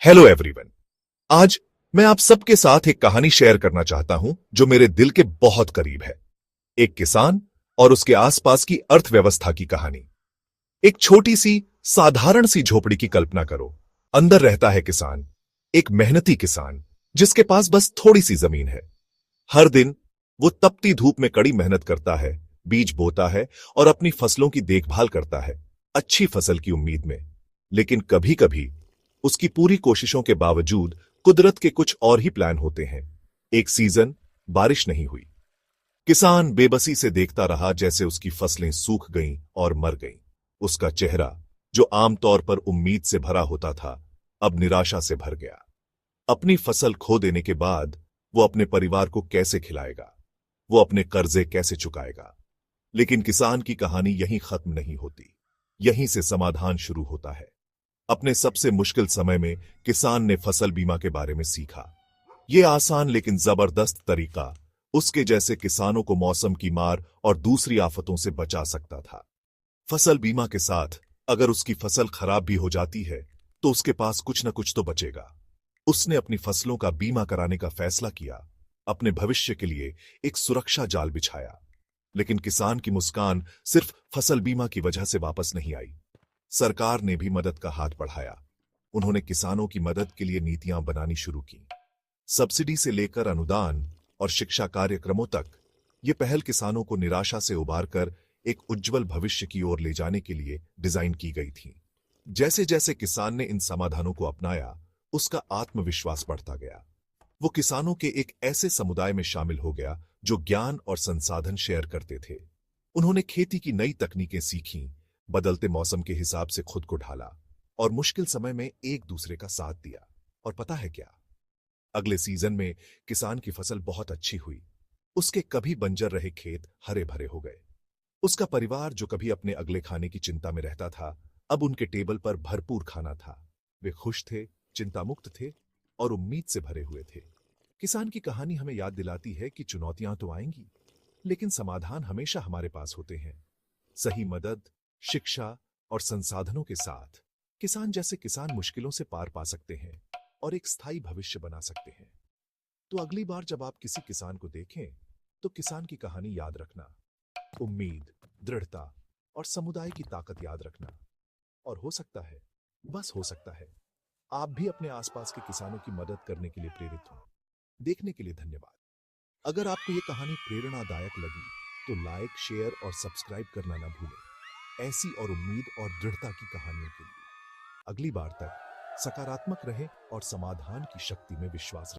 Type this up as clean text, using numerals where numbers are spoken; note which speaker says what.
Speaker 1: Hello everyone. आज मैं आप सबके साथ एक कहानी शेयर करना चाहता हूं जो मेरे दिल के बहुत करीब है। एक किसान और उसके आसपास की अर्थव्यवस्था की कहानी। एक छोटी सी साधारण सी झोपड़ी की कल्पना करो। अंदर रहता है किसान, एक मेहनती किसान जिसके पास बस थोड़ी सी जमीन है। हर दिन वो तपती धूप में कड़ी मेहनत करता है, बीज बोता है और अपनी फसलों की देखभाल करता है, अच्छी फसल की उम्मीद में। लेकिन कभी कभी उसकी पूरी कोशिशों के बावजूद कुदरत के कुछ और ही प्लान होते हैं। एक सीजन बारिश नहीं हुई। किसान बेबसी से देखता रहा जैसे उसकी फसलें सूख गईं और मर गईं। उसका चेहरा, जो आमतौर पर उम्मीद से भरा होता था, अब निराशा से भर गया। अपनी फसल खो देने के बाद वो अपने परिवार को कैसे खिलाएगा? वो अपने कर्जे कैसे चुकाएगा? लेकिन किसान की कहानी यहीं खत्म नहीं होती। यहीं से समाधान शुरू होता है। अपने सबसे मुश्किल समय में किसान ने फसल बीमा के बारे में सीखा। यह आसान लेकिन जबरदस्त तरीका उसके जैसे किसानों को मौसम की मार और दूसरी आफतों से बचा सकता था। फसल बीमा के साथ अगर उसकी फसल खराब भी हो जाती है तो उसके पास कुछ न कुछ तो बचेगा। उसने अपनी फसलों का बीमा कराने का फैसला किया, अपने भविष्य के लिए एक सुरक्षा जाल बिछाया। लेकिन किसान की मुस्कान सिर्फ फसल बीमा की वजह से वापस नहीं आई। सरकार ने भी मदद का हाथ बढ़ाया। उन्होंने किसानों की मदद के लिए नीतियां बनानी शुरू की। सब्सिडी से लेकर अनुदान और शिक्षा कार्यक्रमों तक ये पहल किसानों को निराशा से उबारकर एक उज्जवल भविष्य की ओर ले जाने के लिए डिजाइन की गई थी। जैसे जैसे किसान ने इन समाधानों को अपनाया, उसका आत्मविश्वास बढ़ता गया। वो किसानों के एक ऐसे समुदाय में शामिल हो गया जो ज्ञान और संसाधन शेयर करते थे। उन्होंने खेती की नई तकनीकें सीखीं, बदलते मौसम के हिसाब से खुद को ढाला और मुश्किल समय में एक दूसरे का साथ दिया। और पता है क्या? अगले सीजन में किसान की फसल बहुत अच्छी हुई। उसके कभी बंजर रहे खेत हरे भरे हो गए। उसका परिवार, जो कभी अपने अगले खाने की चिंता में रहता था, अब उनके टेबल पर भरपूर खाना था। वे खुश थे, चिंतामुक्त थे और उम्मीद से भरे हुए थे। किसान की कहानी हमें याद दिलाती है कि चुनौतियां तो आएंगी, लेकिन समाधान हमेशा हमारे पास होते हैं। सही मदद, शिक्षा और संसाधनों के साथ किसान जैसे किसान मुश्किलों से पार पा सकते हैं और एक स्थायी भविष्य बना सकते हैं। तो अगली बार जब आप किसी किसान को देखें, तो किसान की कहानी याद रखना। उम्मीद, दृढ़ता और समुदाय की ताकत याद रखना। और हो सकता है, बस हो सकता है, आप भी अपने आसपास के किसानों की मदद करने के लिए प्रेरित हों। देखने के लिए धन्यवाद। अगर आपको यह कहानी प्रेरणादायक लगी तो लाइक, शेयर और सब्सक्राइब करना ना भूलें। ऐसी और उम्मीद और दृढ़ता की कहानियों के लिए। अगली बार तक सकारात्मक रहें और समाधान की शक्ति में विश्वास रखें।